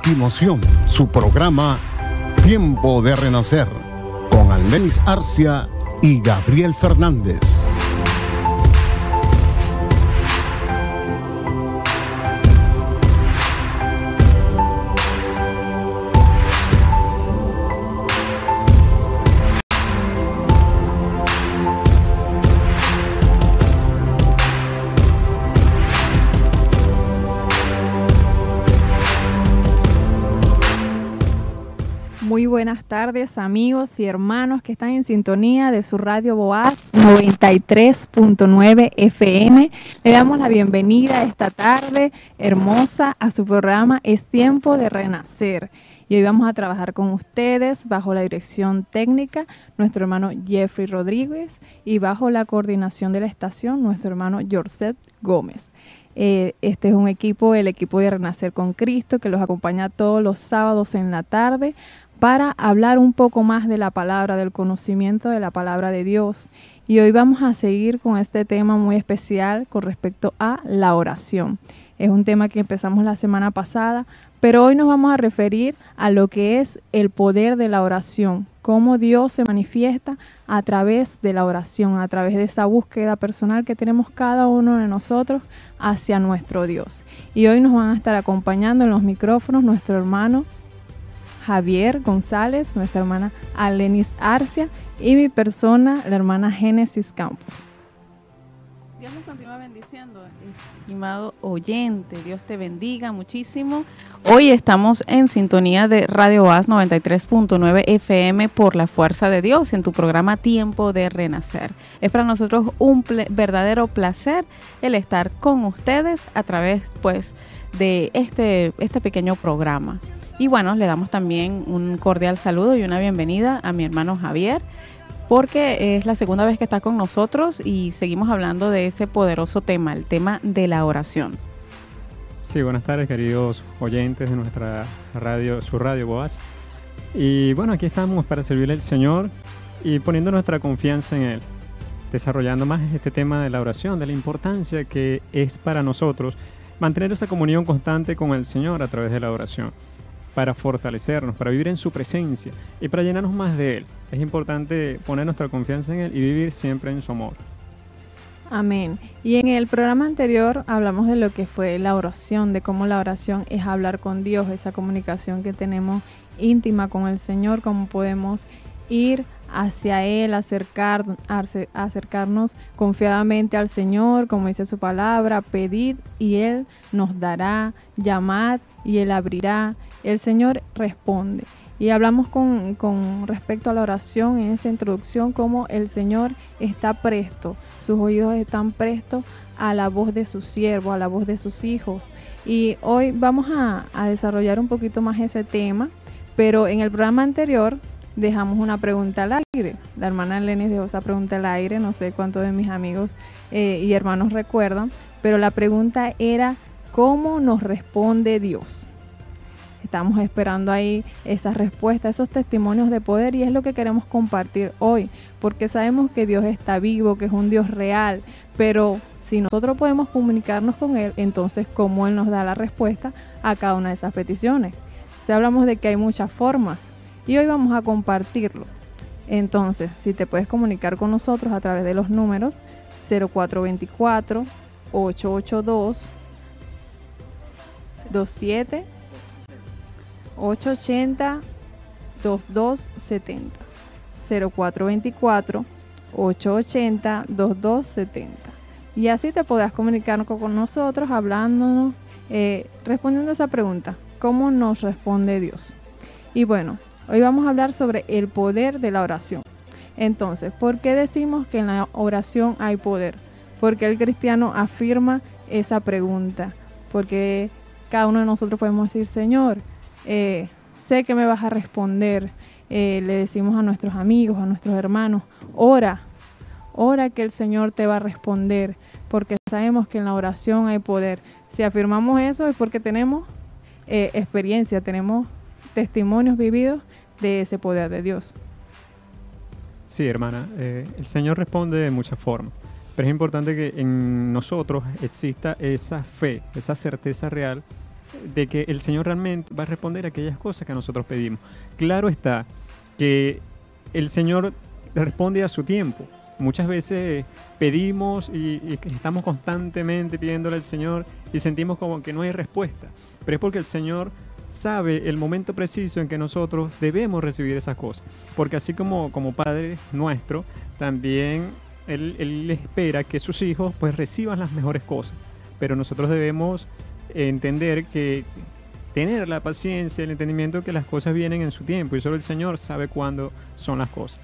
continuación, su programa Tiempo de Renacer, con Almenis Arcia y Gabriel Fernández. Muy buenas tardes, amigos y hermanos que están en sintonía de su radio Boaz 93.9 FM. Le damos la bienvenida esta tarde hermosa a su programa Es Tiempo de Renacer. Y hoy vamos a trabajar con ustedes bajo la dirección técnica nuestro hermano Jeffrey Rodríguez y bajo la coordinación de la estación nuestro hermano Jorset Gómez. Este es un equipo, el equipo de Renacer con Cristo, que los acompaña todos los sábados en la tarde para hablar un poco más de la palabra, del conocimiento de la palabra de Dios. Y hoy vamos a seguir con este tema muy especial con respecto a la oración. Es un tema que empezamos la semana pasada, pero hoy nos vamos a referir a lo que es el poder de la oración, cómo Dios se manifiesta a través de la oración, a través de esa búsqueda personal que tenemos cada uno de nosotros hacia nuestro Dios. Y hoy nos van a estar acompañando en los micrófonos nuestro hermano Javier González, nuestra hermana Almenis Arcia y mi persona, la hermana Génesis Campos. Dios nos continúa bendiciendo, estimado oyente. Dios te bendiga muchísimo. Hoy estamos en sintonía de Radio Boaz 93.9 FM por la fuerza de Dios en tu programa Tiempo de Renacer. Es para nosotros un verdadero placer el estar con ustedes a través de este pequeño programa. Y bueno, le damos también un cordial saludo y una bienvenida a mi hermano Javier, porque es la segunda vez que está con nosotros y seguimos hablando de ese poderoso tema, el tema de la oración. Sí, buenas tardes, queridos oyentes de nuestra radio, su radio Boaz. Y bueno, aquí estamos para servirle al Señor y poniendo nuestra confianza en Él, desarrollando más este tema de la oración, de la importancia que es para nosotros mantener esa comunión constante con el Señor a través de la oración, para fortalecernos, para vivir en su presencia y para llenarnos más de Él. Es importante poner nuestra confianza en Él y vivir siempre en su amor. Amén. Y en el programa anterior hablamos de lo que fue la oración, de cómo la oración es hablar con Dios, esa comunicación que tenemos íntima con el Señor, cómo podemos ir hacia Él, acercarnos confiadamente al Señor, como dice su palabra, pedid y Él nos dará, llamad y Él abrirá. El Señor responde. Y hablamos con respecto a la oración en esa introducción, cómo el Señor está presto, sus oídos están prestos a la voz de sus siervos, a la voz de sus hijos. Y hoy vamos a desarrollar un poquito más ese tema, pero en el programa anterior dejamos una pregunta al aire. La hermana Lenis dejó esa pregunta al aire, no sé cuántos de mis amigos y hermanos recuerdan, pero la pregunta era, ¿cómo nos responde Dios? Estamos esperando ahí esas respuestas, esos testimonios de poder, y es lo que queremos compartir hoy, porque sabemos que Dios está vivo, que es un Dios real, pero si nosotros podemos comunicarnos con Él, entonces ¿cómo Él nos da la respuesta a cada una de esas peticiones? O sea, hablamos de que hay muchas formas y hoy vamos a compartirlo. Entonces, si te puedes comunicar con nosotros a través de los números 0424 882 27 880 2270 0424 880 2270 y así te podrás comunicar con nosotros hablándonos, respondiendo a esa pregunta, ¿cómo nos responde Dios? Y bueno, hoy vamos a hablar sobre el poder de la oración. Entonces, ¿por qué decimos que en la oración hay poder? Porque el cristiano afirma esa pregunta, porque cada uno de nosotros podemos decir, Señor, sé que me vas a responder. Le decimos a nuestros amigos, a nuestros hermanos, ora que el Señor te va a responder, porque sabemos que en la oración hay poder. Si afirmamos eso es porque tenemos experiencia, tenemos testimonios vividos de ese poder de Dios. Sí, hermana, el Señor responde de muchas formas, pero es importante que en nosotros exista esa fe, esa certeza real de que el Señor realmente va a responder a aquellas cosas que nosotros pedimos. Claro está que el Señor responde a su tiempo. Muchas veces pedimos y estamos constantemente pidiéndole al Señor y sentimos como que no hay respuesta. Pero es porque el Señor sabe el momento preciso en que nosotros debemos recibir esas cosas. Porque así como Padre nuestro, también Él espera que sus hijos pues reciban las mejores cosas. Pero nosotros debemos entender que tener la paciencia, el entendimiento que las cosas vienen en su tiempo y solo el Señor sabe cuándo son las cosas.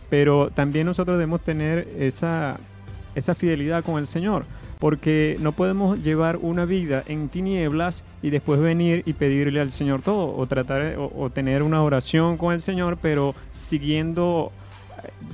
Pero también nosotros debemos tener esa fidelidad con el Señor, porque no podemos llevar una vida en tinieblas y después venir y pedirle al Señor todo, o tratar o tener una oración con el Señor, pero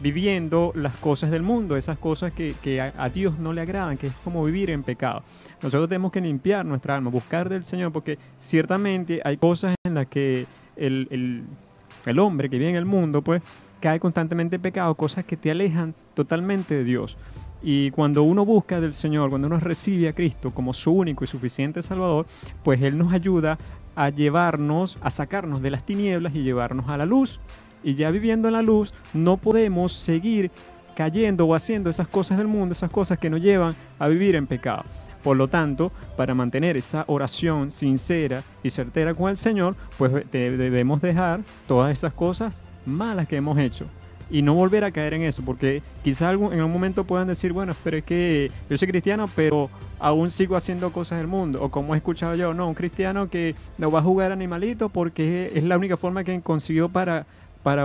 viviendo las cosas del mundo, esas cosas que a Dios no le agradan, que es como vivir en pecado. Nosotros tenemos que limpiar nuestra alma, buscar del Señor, porque ciertamente hay cosas en las que el hombre que vive en el mundo pues cae constantemente en pecado, cosas que te alejan totalmente de Dios. Y cuando uno busca del Señor, cuando uno recibe a Cristo como su único y suficiente Salvador, pues Él nos ayuda a llevarnos, a sacarnos de las tinieblas y llevarnos a la luz. Y ya viviendo en la luz, no podemos seguir cayendo o haciendo esas cosas del mundo, esas cosas que nos llevan a vivir en pecado. Por lo tanto, para mantener esa oración sincera y certera con el Señor, pues debemos dejar todas esas cosas malas que hemos hecho y no volver a caer en eso, porque quizás en un momento puedan decir, bueno, pero es que yo soy cristiano, pero aún sigo haciendo cosas del mundo, o como he escuchado yo, no, un cristiano que no va a jugar animalito porque es la única forma que consiguió para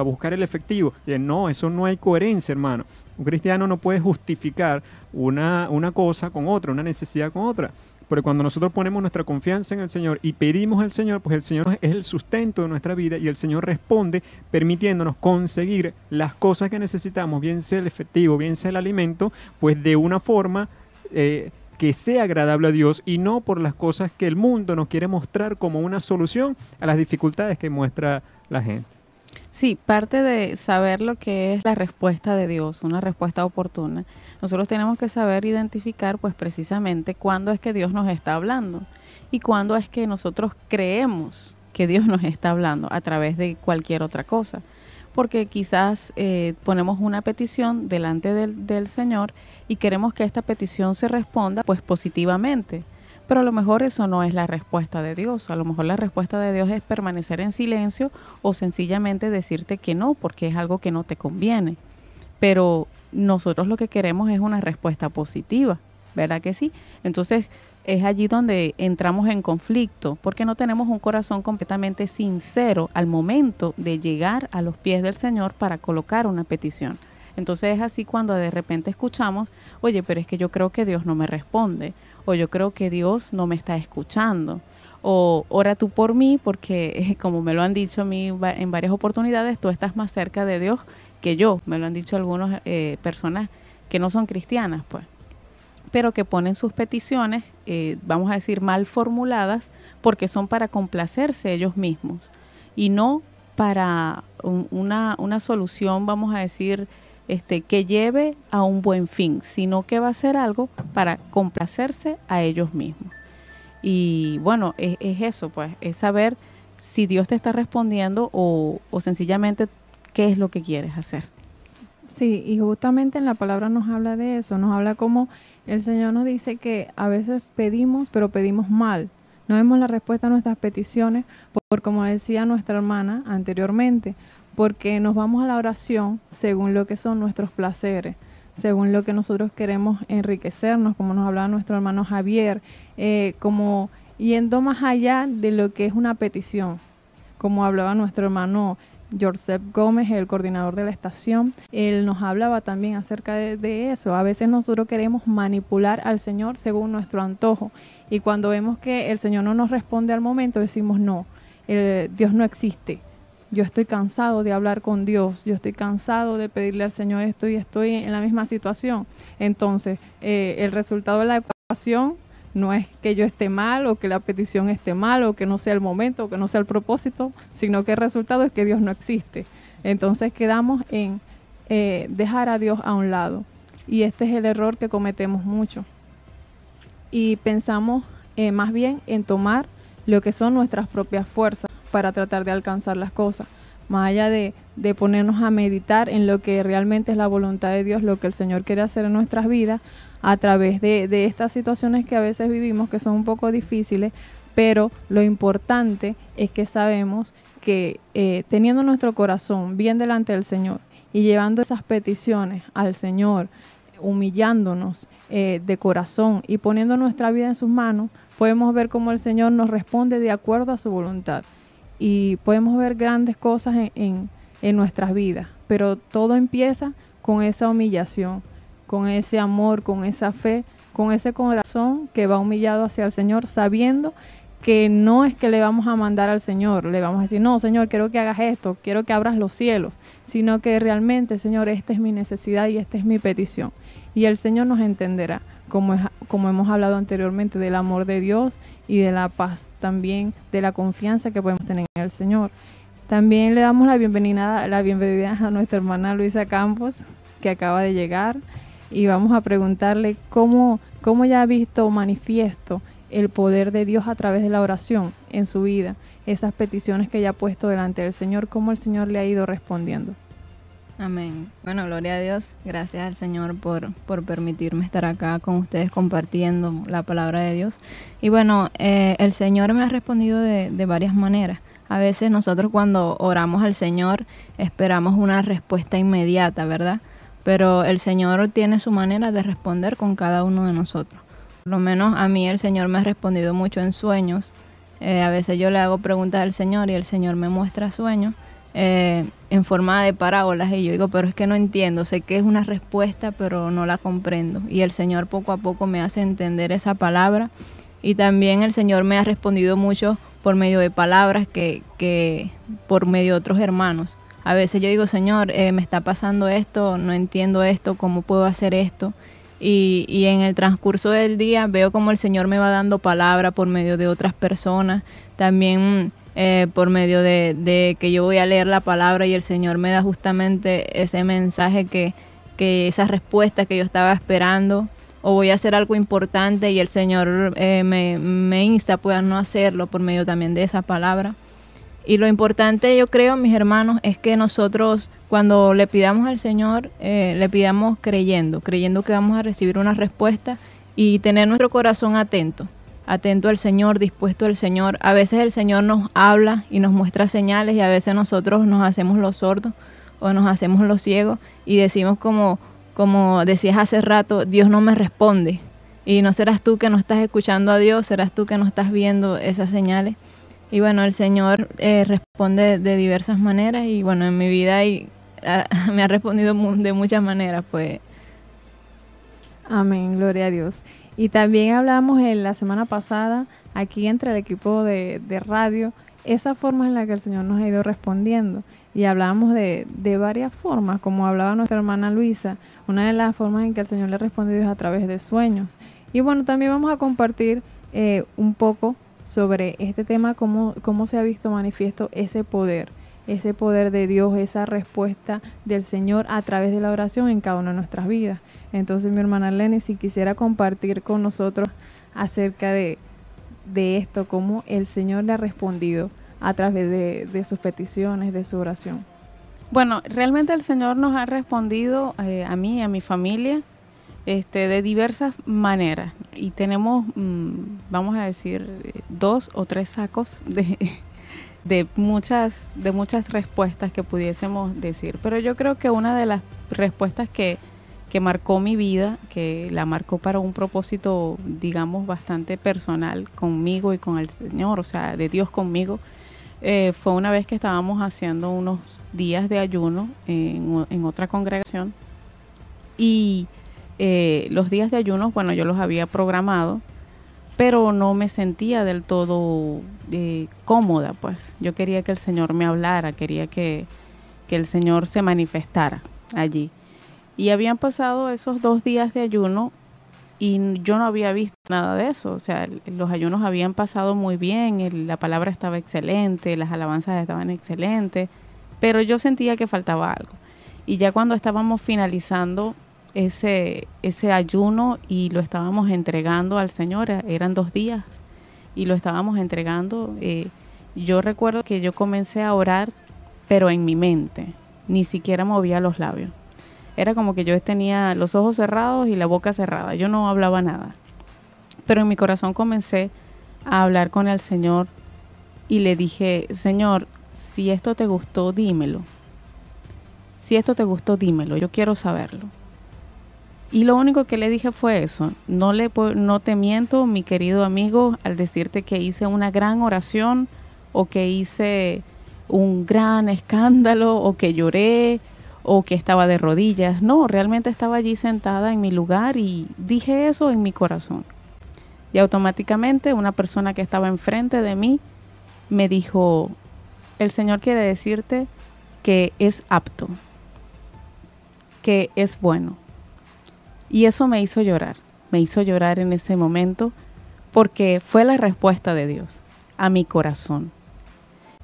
buscar el efectivo. Y no, eso no hay coherencia, hermano. Un cristiano no puede justificar una cosa con otra, una necesidad con otra. Pero cuando nosotros ponemos nuestra confianza en el Señor y pedimos al Señor, pues el Señor es el sustento de nuestra vida y el Señor responde permitiéndonos conseguir las cosas que necesitamos, bien sea el efectivo, bien sea el alimento, pues de una forma que sea agradable a Dios y no por las cosas que el mundo nos quiere mostrar como una solución a las dificultades que muestra la gente. Sí, parte de saber lo que es la respuesta de Dios, una respuesta oportuna, nosotros tenemos que saber identificar pues precisamente cuándo es que Dios nos está hablando y cuándo es que nosotros creemos que Dios nos está hablando a través de cualquier otra cosa. Porque quizás ponemos una petición delante del Señor y queremos que esta petición se responda pues positivamente. Pero a lo mejor eso no es la respuesta de Dios. A lo mejor la respuesta de Dios es permanecer en silencio o sencillamente decirte que no, porque es algo que no te conviene. Pero nosotros lo que queremos es una respuesta positiva, ¿verdad que sí? Entonces es allí donde entramos en conflicto, porque no tenemos un corazón completamente sincero al momento de llegar a los pies del Señor para colocar una petición. Entonces es así cuando de repente escuchamos, oye, pero es que yo creo que Dios no me responde, o yo creo que Dios no me está escuchando, o ora tú por mí porque como me lo han dicho a mí en varias oportunidades, tú estás más cerca de Dios que yo, me lo han dicho algunas personas que no son cristianas, pues, pero que ponen sus peticiones, vamos a decir, mal formuladas, porque son para complacerse ellos mismos, y no para una solución, vamos a decir, que lleve a un buen fin, sino que va a ser algo para complacerse a ellos mismos. Y bueno, es eso, pues, es saber si Dios te está respondiendo o sencillamente qué es lo que quieres hacer. Sí, y justamente en la palabra nos habla de eso, nos habla como el Señor nos dice que a veces pedimos, pero pedimos mal. No vemos la respuesta a nuestras peticiones, por como decía nuestra hermana anteriormente, porque nos vamos a la oración según lo que son nuestros placeres, según lo que nosotros queremos enriquecernos, como nos hablaba nuestro hermano Javier, como yendo más allá de lo que es una petición, como hablaba nuestro hermano Joseph Gómez, el coordinador de la estación. Él nos hablaba también acerca de eso. A veces nosotros queremos manipular al Señor según nuestro antojo, y cuando vemos que el Señor no nos responde al momento, decimos no, Dios no existe. Yo estoy cansado de hablar con Dios, yo estoy cansado de pedirle al Señor esto y estoy en la misma situación. Entonces, el resultado de la ecuación no es que yo esté mal o que la petición esté mal o que no sea el momento o que no sea el propósito, sino que el resultado es que Dios no existe. Entonces quedamos en dejar a Dios a un lado, y este es el error que cometemos mucho. Y pensamos más bien en tomar lo que son nuestras propias fuerzas para tratar de alcanzar las cosas, más allá de ponernos a meditar en lo que realmente es la voluntad de Dios, lo que el Señor quiere hacer en nuestras vidas a través de estas situaciones que a veces vivimos, que son un poco difíciles, pero lo importante es que sabemos que teniendo nuestro corazón bien delante del Señor y llevando esas peticiones al Señor, humillándonos de corazón y poniendo nuestra vida en sus manos, podemos ver cómo el Señor nos responde de acuerdo a su voluntad. Y podemos ver grandes cosas en nuestras vidas, pero todo empieza con esa humillación, con ese amor, con esa fe, con ese corazón que va humillado hacia el Señor, sabiendo que no es que le vamos a mandar al Señor, le vamos a decir, no, Señor, quiero que hagas esto, quiero que abras los cielos, sino que realmente, Señor, esta es mi necesidad y esta es mi petición. Y el Señor nos entenderá, como hemos hablado anteriormente, del amor de Dios y de la paz, también de la confianza que podemos tener en el Señor. También le damos la bienvenida a nuestra hermana Luisa Campos, que acaba de llegar, y vamos a preguntarle cómo ya ha visto manifiesto el poder de Dios a través de la oración en su vida, esas peticiones que ella ha puesto delante del Señor, cómo el Señor le ha ido respondiendo. Amén. Bueno, gloria a Dios. Gracias al Señor por permitirme estar acá con ustedes compartiendo la palabra de Dios. Y bueno, el Señor me ha respondido de varias maneras. A veces nosotros cuando oramos al Señor esperamos una respuesta inmediata, ¿verdad? Pero el Señor tiene su manera de responder con cada uno de nosotros. Por lo menos a mí el Señor me ha respondido mucho en sueños. A veces yo le hago preguntas al Señor y el Señor me muestra sueños en forma de parábolas y yo digo, pero es que no entiendo, sé que es una respuesta pero no la comprendo, y el Señor poco a poco me hace entender esa palabra. Y también el Señor me ha respondido mucho por medio de palabras que por medio de otros hermanos. A veces yo digo, Señor, me está pasando esto, no entiendo esto, ¿cómo puedo hacer esto? Y en el transcurso del día veo como el Señor me va dando palabra por medio de otras personas, también por medio de que yo voy a leer la palabra y el Señor me da justamente ese mensaje, que esas respuestas que yo estaba esperando, o voy a hacer algo importante y el Señor me insta pues a no hacerlo por medio también de esa palabra. Y lo importante, yo creo, mis hermanos, es que nosotros cuando le pidamos al Señor, le pidamos creyendo que vamos a recibir una respuesta, y tener nuestro corazón atento al Señor, dispuesto al Señor. A veces el Señor nos habla y nos muestra señales, y a veces nosotros nos hacemos los sordos o nos hacemos los ciegos y decimos como decías hace rato, Dios no me responde. Y no serás tú que no estás escuchando a Dios, serás tú que no estás viendo esas señales. Y bueno, el Señor responde de diversas maneras, y bueno, en mi vida me ha respondido de muchas maneras, pues. Amén, gloria a Dios. Y también hablamos en la semana pasada, aquí entre el equipo de radio, esa forma en la que el Señor nos ha ido respondiendo. Y hablábamos de varias formas, como hablaba nuestra hermana Luisa. Una de las formas en que el Señor le ha respondido es a través de sueños. Y bueno, también vamos a compartir un poco sobre este tema, cómo se ha visto manifiesto ese poder de Dios, esa respuesta del Señor a través de la oración en cada una de nuestras vidas. Entonces, mi hermana Lenny, si quisiera compartir con nosotros acerca de esto, cómo el Señor le ha respondido a través de sus peticiones, de su oración. Bueno, realmente el Señor nos ha respondido a mí y a mi familia de diversas maneras, y tenemos, vamos a decir, 2 o 3 sacos de muchas respuestas que pudiésemos decir. Pero yo creo que una de las respuestas que marcó mi vida, que la marcó para un propósito, digamos, bastante personal conmigo y con el Señor, o sea, de Dios conmigo, fue una vez que estábamos haciendo unos días de ayuno en otra congregación, y los días de ayuno, bueno, yo los había programado, pero no me sentía del todo cómoda, pues. Yo quería que el Señor me hablara, quería que el Señor se manifestara allí. Y habían pasado esos 2 días de ayuno y yo no había visto nada de eso. O sea, los ayunos habían pasado muy bien, la palabra estaba excelente, las alabanzas estaban excelentes, pero yo sentía que faltaba algo. Y ya cuando estábamos finalizando ese ayuno y lo estábamos entregando al Señor, eran 2 días, y lo estábamos entregando, yo recuerdo que yo comencé a orar, pero en mi mente, ni siquiera movía los labios. Era como que yo tenía los ojos cerrados y la boca cerrada, yo no hablaba nada. Pero en mi corazón comencé a hablar con el Señor y le dije, Señor, si esto te gustó, dímelo. Si esto te gustó, dímelo, yo quiero saberlo. Y lo único que le dije fue eso. No te miento, mi querido amigo, al decirte que hice una gran oración o que hice un gran escándalo o que lloré o que estaba de rodillas. No, realmente estaba allí sentada en mi lugar y dije eso en mi corazón. Y automáticamente una persona que estaba enfrente de mí me dijo, el Señor quiere decirte que es apto, que es bueno. Y eso me hizo llorar en ese momento porque fue la respuesta de Dios a mi corazón.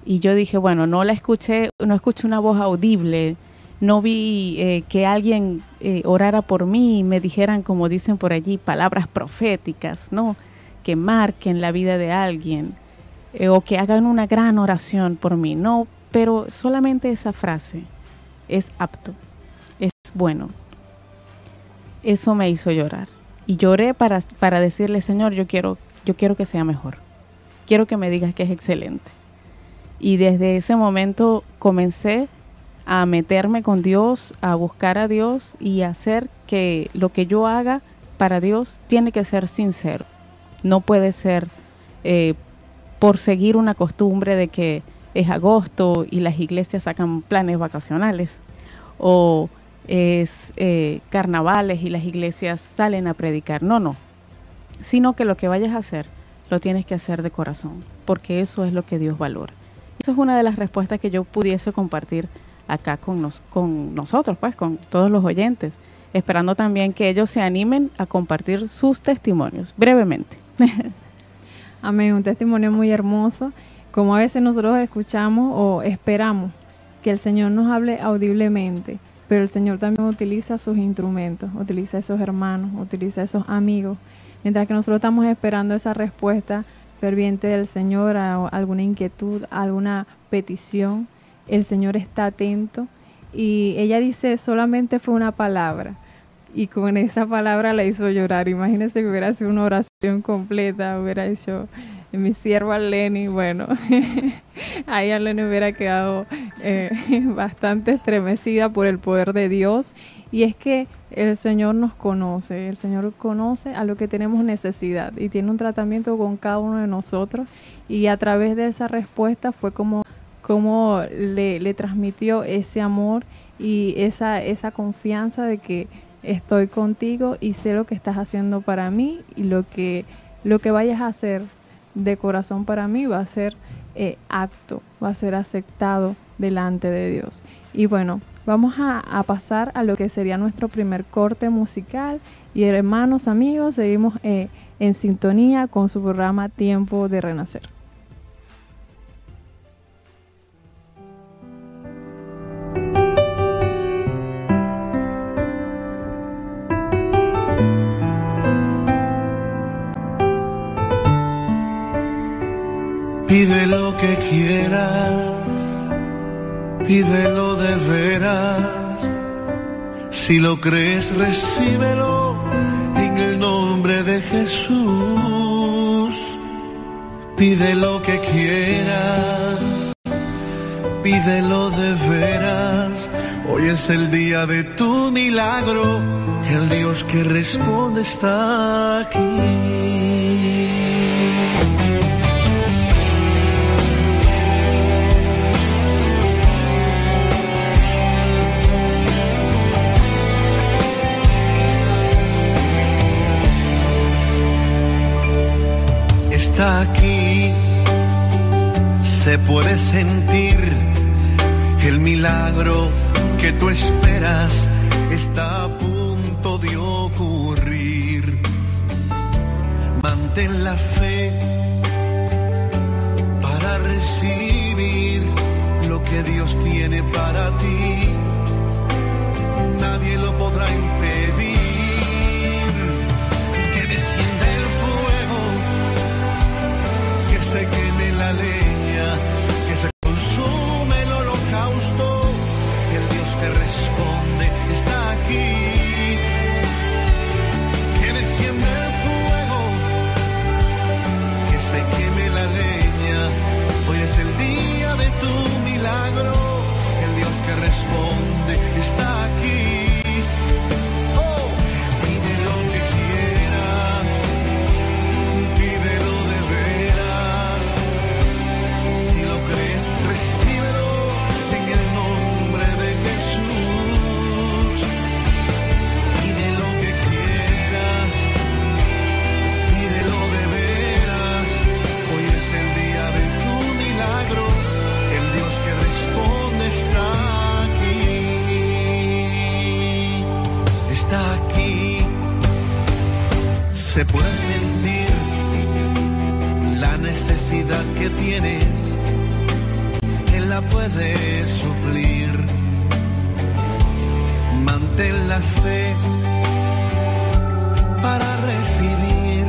Y yo dije, bueno, no escuché una voz audible, no vi que alguien orara por mí y me dijeran, como dicen por allí, palabras proféticas, ¿no? Que marquen la vida de alguien o que hagan una gran oración por mí, no, pero solamente esa frase, es apto, es bueno. Eso me hizo llorar. Y lloré para decirle, Señor, yo quiero que sea mejor. Quiero que me digas que es excelente. Y desde ese momento comencé a meterme con Dios, a buscar a Dios y a hacer que lo que yo haga para Dios tiene que ser sincero. No puede ser por seguir una costumbre de que es agosto y las iglesias sacan planes vacacionales o es carnavales y las iglesias salen a predicar. No, sino que lo que vayas a hacer lo tienes que hacer de corazón, porque eso es lo que Dios valora. Eso es una de las respuestas que yo pudiese compartir acá con nosotros, pues con todos los oyentes, esperando también que ellos se animen a compartir sus testimonios brevemente. Amén, un testimonio muy hermoso, como a veces nosotros escuchamos o esperamos que el Señor nos hable audiblemente, pero el Señor también utiliza sus instrumentos, utiliza esos hermanos, utiliza esos amigos. Mientras que nosotros estamos esperando esa respuesta ferviente del Señor a alguna inquietud, a alguna petición, el Señor está atento. Y ella dice, solamente fue una palabra. Y con esa palabra la hizo llorar. Imagínense que hubiera sido una oración completa, hubiera hecho mi sierva Lenny, bueno, ahí Lenny hubiera quedado bastante estremecida por el poder de Dios. Y es que el Señor nos conoce, el Señor conoce a lo que tenemos necesidad y tiene un tratamiento con cada uno de nosotros. Y a través de esa respuesta fue como le transmitió ese amor y esa confianza de que estoy contigo y sé lo que estás haciendo para mí y lo que vayas a hacer de corazón para mí va a ser apto, va a ser aceptado delante de Dios. Y bueno, vamos a pasar a lo que sería nuestro primer corte musical. Y hermanos, amigos, seguimos en sintonía con su programa Tiempo de Renacer. Pide lo que quieras, pídelo de veras. Si lo crees, recíbelo en el nombre de Jesús. Pide lo que quieras, pídelo de veras. Hoy es el día de tu milagro, el Dios que responde está aquí. Está aquí, se puede sentir el milagro que tú esperas, está a punto de ocurrir. Mantén la fe para recibir lo que Dios tiene para ti. Nadie lo podrá impedir. Que descienda el fuego es el día de tu milagro. El Dios que responde está aquí. Oh, pide lo que quieras, pídelo de veras. Si lo crees, recíbelo en el nombre de Jesús. Pide lo que quieras, pídelo de veras. Hoy es el día de tu milagro. El Dios que responde está aquí. Está aquí. Se puede sentir la necesidad que tienes. Él la puede suplir. Mantén la fe para recibir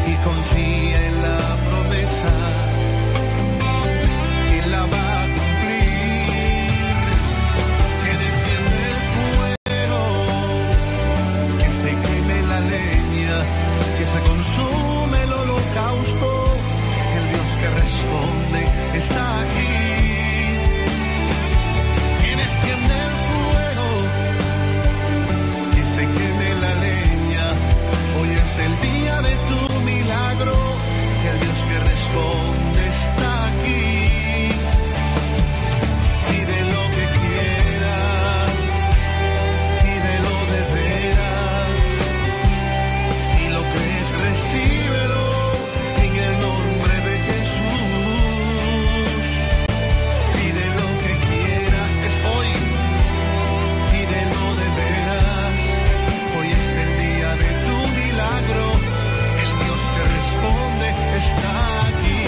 y confía en la promesa. Él la va a cumplir. Que desciende el fuego, que se queme la leña, que se consume el holocausto. El Dios que responde está aquí. Que desciende el fuego, que se queme la leña. Hoy es el día de tu milagro. El Dios que responde está aquí. Pide lo que quieras, pídelo de veras. Si lo crees, recíbelo en el nombre de Jesús. Pide lo que quieras, es hoy. Pídelo de veras. Hoy es el día de tu milagro. El Dios que responde está aquí.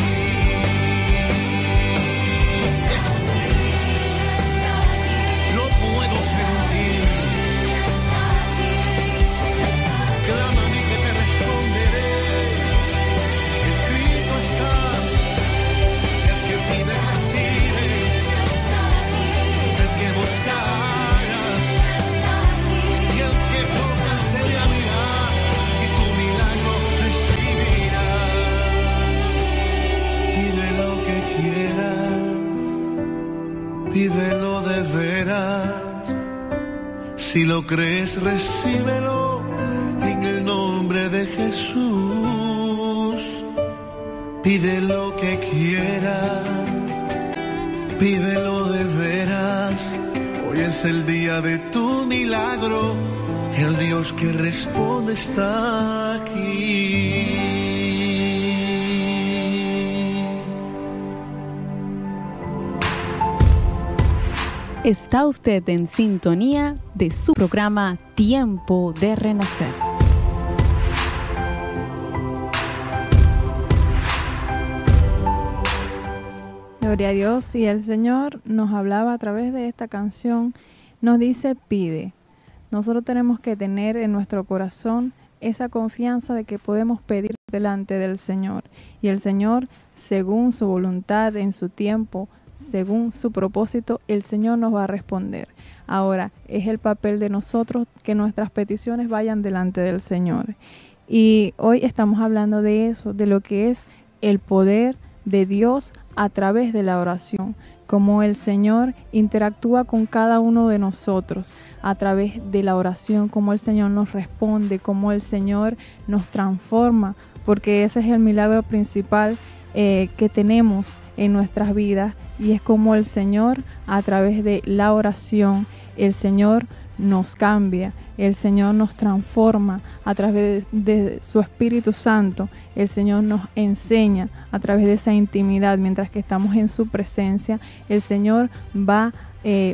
Lo puedo sentir. Clama a mí que te responderé. Escrito está. El que pide recibe. El que busca halla. Y el que toca se le abrirá. Y tu milagro recibirás. Pide lo que quieras, pídelo de veras. Si lo crees, recíbelo en el nombre de Jesús. Pide lo que quieras, pídelo de veras. Hoy es el día de tu milagro. El Dios que responde está aquí. Está usted en sintonía de su programa Tiempo de Renacer. Gloria a Dios. Y el Señor nos hablaba a través de esta canción, nos dice pide. Nosotros tenemos que tener en nuestro corazón esa confianza de que podemos pedir delante del Señor. Y el Señor, según su voluntad, en su tiempo, según su propósito, el Señor nos va a responder. Ahora, es el papel de nosotros que nuestras peticiones vayan delante del Señor. Y hoy estamos hablando de eso, de lo que es el poder de Dios a través de la oración, cómo el Señor interactúa con cada uno de nosotros a través de la oración, cómo el Señor nos responde, cómo el Señor nos transforma, porque ese es el milagro principal que tenemos en nuestras vidas, y es como el Señor, a través de la oración, el Señor nos cambia, el Señor nos transforma a través de su Espíritu Santo. El Señor nos enseña a través de esa intimidad. Mientras que estamos en su presencia, el Señor va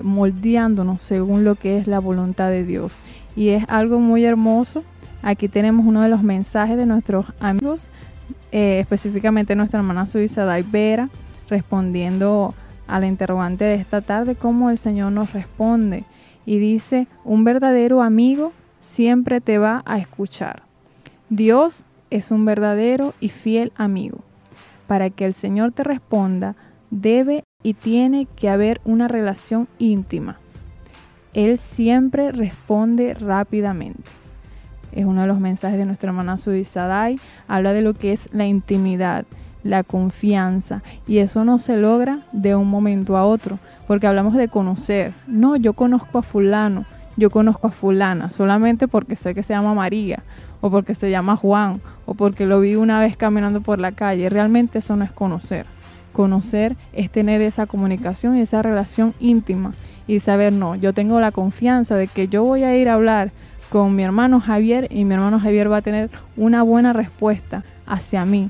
moldeándonos según lo que es la voluntad de Dios. Y es algo muy hermoso. Aquí tenemos uno de los mensajes de nuestros amigos, específicamente nuestra hermana Suiza Daibera, respondiendo a la interrogante de esta tarde, cómo el Señor nos responde. Y dice, un verdadero amigo siempre te va a escuchar. Dios es un verdadero y fiel amigo. Para que el Señor te responda, debe y tiene que haber una relación íntima. Él siempre responde rápidamente. Es uno de los mensajes de nuestra hermana Sudi Sadai. Habla de lo que es la intimidad la confianza. Y eso no se logra de un momento a otro, porque hablamos de conocer. No, yo conozco a fulano, yo conozco a fulana, solamente porque sé que se llama María, o porque se llama Juan, o porque lo vi una vez caminando por la calle. Realmente eso no es conocer. Conocer es tener esa comunicación y esa relación íntima y saber, no, yo tengo la confianza de que yo voy a ir a hablar con mi hermano Javier y mi hermano Javier va a tener una buena respuesta hacia mí.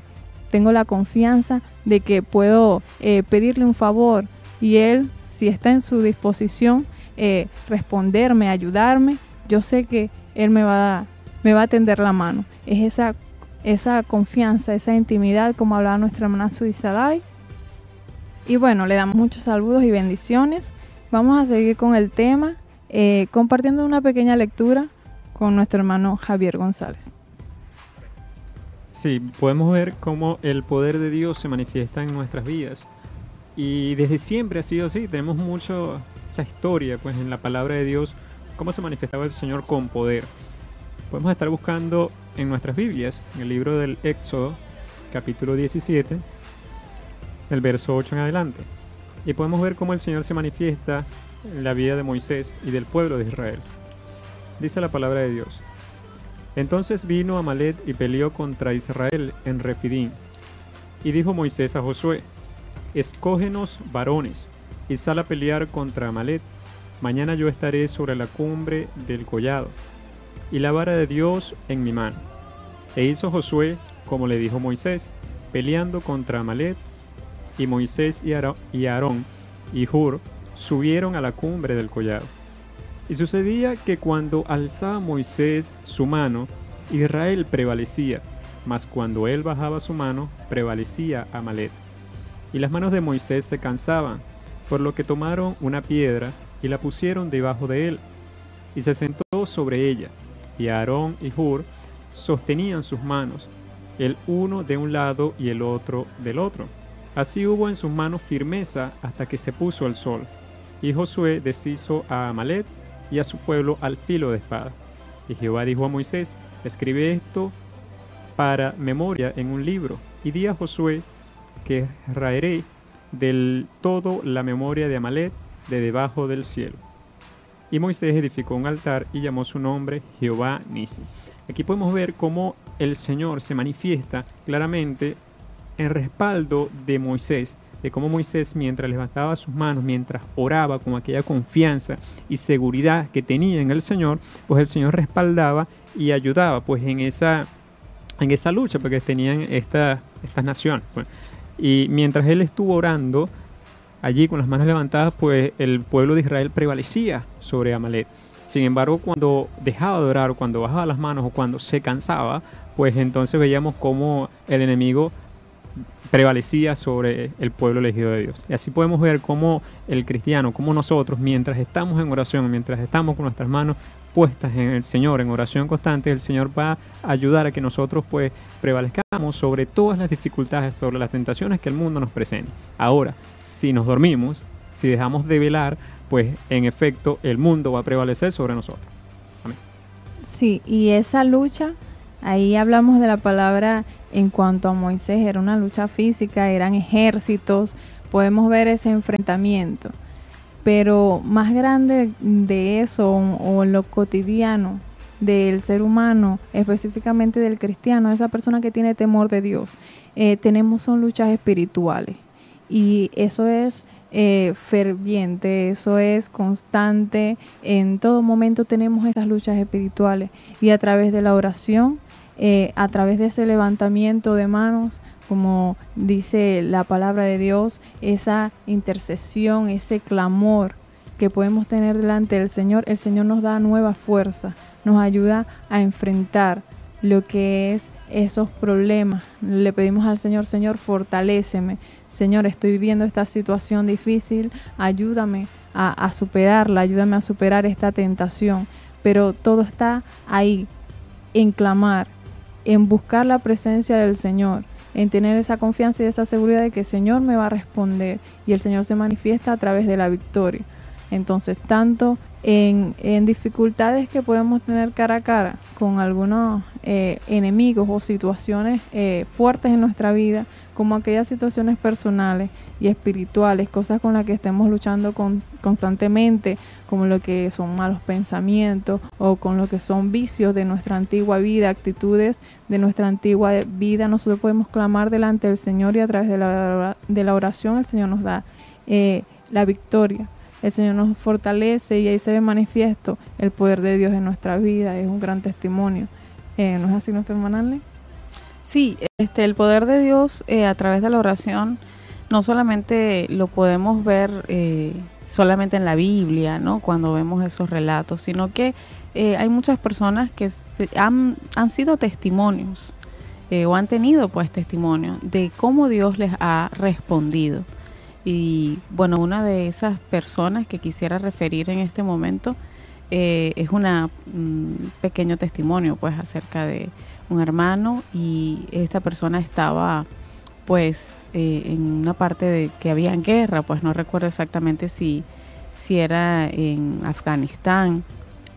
Tengo la confianza de que puedo pedirle un favor y él, si está en su disposición, responderme, ayudarme, yo sé que él me va a tender la mano. Es esa confianza, esa intimidad, como hablaba nuestra hermana Suizaday. Y bueno, le damos muchos saludos y bendiciones. Vamos a seguir con el tema, compartiendo una pequeña lectura con nuestro hermano Javier González. Sí, podemos ver cómo el poder de Dios se manifiesta en nuestras vidas. Y desde siempre ha sido así. Tenemos mucho esa historia, pues, en la palabra de Dios, cómo se manifestaba el Señor con poder. Podemos estar buscando en nuestras Biblias, en el libro del Éxodo, capítulo 17, del verso 8 en adelante. Y podemos ver cómo el Señor se manifiesta en la vida de Moisés y del pueblo de Israel. Dice la palabra de Dios: Entonces vino Amalek y peleó contra Israel en Refidim. Y dijo Moisés a Josué: Escógenos varones y sal a pelear contra Amalek. Mañana yo estaré sobre la cumbre del collado, y la vara de Dios en mi mano. E hizo Josué como le dijo Moisés, peleando contra Amalek. Y Moisés y Aarón y Hur subieron a la cumbre del collado. Y sucedía que cuando alzaba Moisés su mano, Israel prevalecía, mas cuando él bajaba su mano, prevalecía Amalek. Y las manos de Moisés se cansaban, por lo que tomaron una piedra y la pusieron debajo de él, y se sentó sobre ella, y Aarón y Hur sostenían sus manos, el uno de un lado y el otro del otro. Así hubo en sus manos firmeza hasta que se puso el sol. Y Josué deshizo a Amalek y a su pueblo al filo de espada. Y Jehová dijo a Moisés: Escribe esto para memoria en un libro, y di a Josué que raeré del todo la memoria de Amalek de debajo del cielo. Y Moisés edificó un altar y llamó su nombre Jehová Nisi. Aquí podemos ver cómo el Señor se manifiesta claramente en respaldo de Moisés, de cómo Moisés, mientras levantaba sus manos, mientras oraba con aquella confianza y seguridad que tenía en el Señor, pues el Señor respaldaba y ayudaba pues en esa lucha porque tenían estas naciones. Pues. Y mientras él estuvo orando allí con las manos levantadas, pues el pueblo de Israel prevalecía sobre Amalek. Sin embargo, cuando dejaba de orar, cuando bajaba las manos o cuando se cansaba, pues entonces veíamos cómo el enemigo prevalecía sobre el pueblo elegido de Dios. Y así podemos ver cómo el cristiano, cómo nosotros, mientras estamos en oración, mientras estamos con nuestras manos puestas en el Señor, en oración constante, el Señor va a ayudar a que nosotros pues prevalezcamos sobre todas las dificultades, sobre las tentaciones que el mundo nos presenta. Ahora, si nos dormimos, si dejamos de velar, pues en efecto el mundo va a prevalecer sobre nosotros. Amén. Sí, y esa lucha, ahí hablamos de la palabra en cuanto a Moisés, era una lucha física, eran ejércitos, podemos ver ese enfrentamiento. Pero más grande de eso, o en lo cotidiano del ser humano, específicamente del cristiano, esa persona que tiene temor de Dios, son luchas espirituales. Y eso es ferviente, eso es constante, en todo momento tenemos esas luchas espirituales. Y a través de la oración, a través de ese levantamiento de manos, como dice la palabra de Dios, esa intercesión, ese clamor que podemos tener delante del Señor, el Señor nos da nueva fuerza, nos ayuda a enfrentar lo que es esos problemas. Le pedimos al Señor: Señor, fortaléceme. Señor, estoy viviendo esta situación difícil, ayúdame a superarla, ayúdame a superar esta tentación. Pero todo está ahí, en clamar, en buscar la presencia del Señor, en tener esa confianza y esa seguridad de que el Señor me va a responder y el Señor se manifiesta a través de la victoria. Entonces, tanto en dificultades que podemos tener cara a cara con algunos enemigos o situaciones fuertes en nuestra vida, como aquellas situaciones personales y espirituales, cosas con las que estemos luchando constantemente, como lo que son malos pensamientos o con lo que son vicios de nuestra antigua vida, actitudes de nuestra antigua vida. Nosotros podemos clamar delante del Señor y a través de la oración el Señor nos da la victoria. El Señor nos fortalece y ahí se ve manifiesto el poder de Dios en nuestra vida. Es un gran testimonio. ¿No es así, nuestra hermana Arlene? Sí, el poder de Dios a través de la oración no solamente lo podemos ver solamente en la Biblia, ¿no? Cuando vemos esos relatos, sino que hay muchas personas que han sido testimonios o han tenido pues testimonio de cómo Dios les ha respondido. Y bueno, una de esas personas que quisiera referir en este momento es un pequeño testimonio pues acerca de un hermano, y esta persona estaba pues en una parte de que había guerra, pues no recuerdo exactamente si era en Afganistán.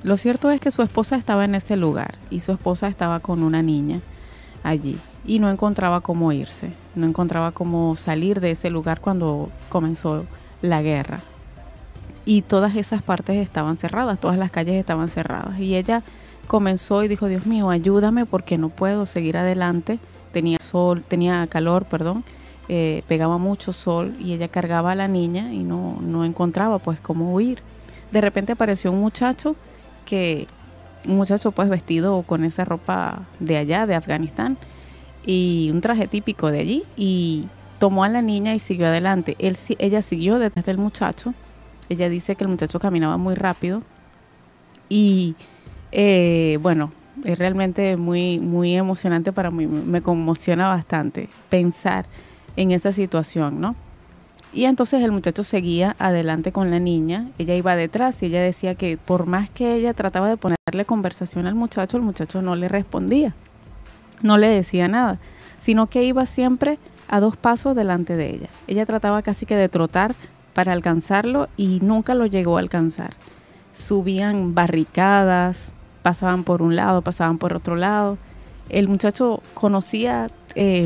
Lo cierto es que su esposa estaba en ese lugar y su esposa estaba con una niña allí y no encontraba cómo irse, no encontraba cómo salir de ese lugar cuando comenzó la guerra. Y todas esas partes estaban cerradas, todas las calles estaban cerradas. Y ella comenzó y dijo: Dios mío, ayúdame porque no puedo seguir adelante. Tenía calor, pegaba mucho sol y ella cargaba a la niña y no encontraba pues cómo huir. De repente apareció un muchacho pues vestido con esa ropa de allá, de Afganistán, y un traje típico de allí, y tomó a la niña y siguió adelante. Ella siguió detrás del muchacho. Ella dice que el muchacho caminaba muy rápido y es realmente muy, muy emocionante para mí. Me conmociona bastante pensar en esa situación, ¿no? Y entonces el muchacho seguía adelante con la niña, ella iba detrás y ella decía que por más que ella trataba de ponerle conversación al muchacho, el muchacho no le respondía, no le decía nada, sino que iba siempre a 2 pasos delante de ella. Ella trataba casi que de trotar para alcanzarlo y nunca lo llegó a alcanzar. Subían barricadas, pasaban por un lado, pasaban por otro lado. El muchacho conocía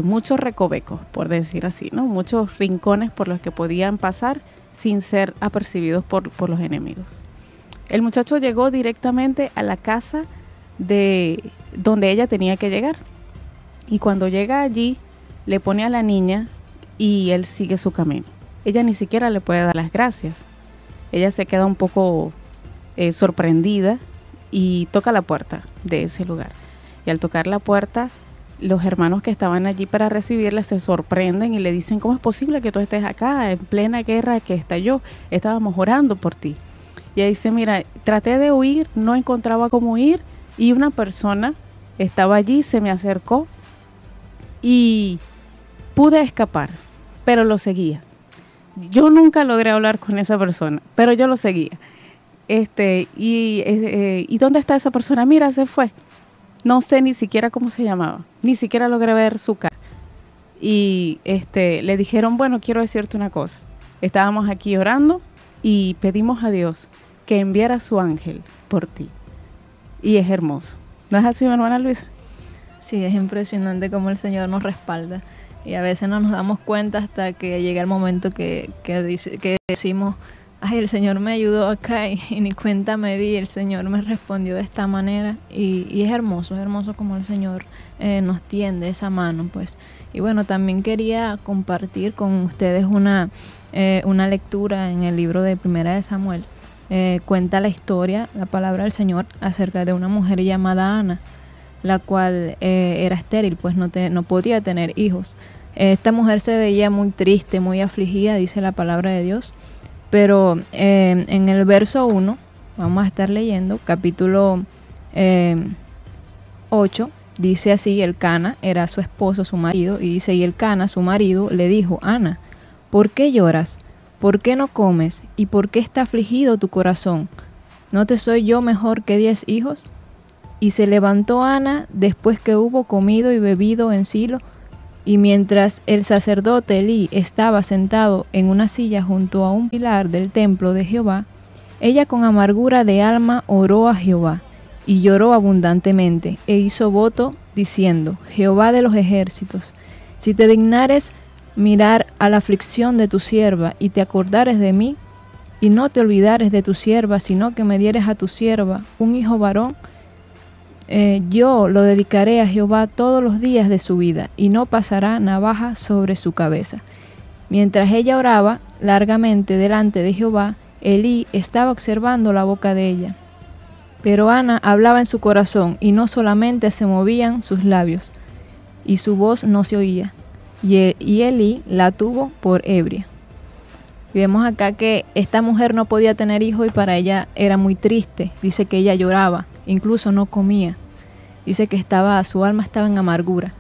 muchos recovecos, por decir así, ¿no? Muchos rincones por los que podían pasar sin ser apercibidos por los enemigos. El muchacho llegó directamente a la casa de donde ella tenía que llegar. Y cuando llega allí, le pone a la niña y él sigue su camino. Ella ni siquiera le puede dar las gracias. Ella se queda un poco sorprendida y toca la puerta de ese lugar. Y al tocar la puerta, los hermanos que estaban allí para recibirla se sorprenden y le dicen: ¿cómo es posible que tú estés acá en plena guerra que estalló? Estábamos orando por ti. Y ella dice: mira, traté de huir, no encontraba cómo huir, y una persona estaba allí, se me acercó y pude escapar, pero lo seguía. Yo nunca logré hablar con esa persona, pero yo lo seguía. ¿Y dónde está esa persona? Mira, se fue. No sé ni siquiera cómo se llamaba, ni siquiera logré ver su cara. Y le dijeron: bueno, quiero decirte una cosa. Estábamos aquí orando y pedimos a Dios que enviara su ángel por ti. Y es hermoso. ¿No es así, mi hermana Luisa? Sí, es impresionante cómo el Señor nos respalda. Y a veces no nos damos cuenta hasta que llega el momento que decimos: ay, el Señor me ayudó acá y ni cuenta me di, el Señor me respondió de esta manera. Y es hermoso como el Señor nos tiende esa mano, pues. Y bueno, también quería compartir con ustedes una lectura en el libro de Primera de Samuel. Cuenta la historia, la palabra del Señor, acerca de una mujer llamada Ana, la cual era estéril, pues no podía tener hijos. Esta mujer se veía muy triste, muy afligida, dice la palabra de Dios. Pero en el verso 1, vamos a estar leyendo, capítulo 8, dice así: el Cana era su esposo, su marido, y dice: y el Cana, su marido, le dijo: Ana, ¿por qué lloras? ¿Por qué no comes? ¿Y por qué está afligido tu corazón? ¿No te soy yo mejor que 10 hijos? Y se levantó Ana después que hubo comido y bebido en Silo, y mientras el sacerdote Elí estaba sentado en una silla junto a un pilar del templo de Jehová, ella con amargura de alma oró a Jehová, y lloró abundantemente, e hizo voto diciendo: Jehová de los ejércitos, si te dignares mirar a la aflicción de tu sierva, y te acordares de mí, y no te olvidares de tu sierva, sino que me dieres a tu sierva un hijo varón, yo lo dedicaré a Jehová todos los días de su vida, y no pasará navaja sobre su cabeza. Mientras ella oraba largamente delante de Jehová, Elí estaba observando la boca de ella. Pero Ana hablaba en su corazón, y no solamente se movían sus labios, y su voz no se oía. Y Elí la tuvo por ebria. Y vemos acá que esta mujer no podía tener hijos y para ella era muy triste. Dice que ella lloraba, incluso no comía. Dice que su alma estaba en amargura.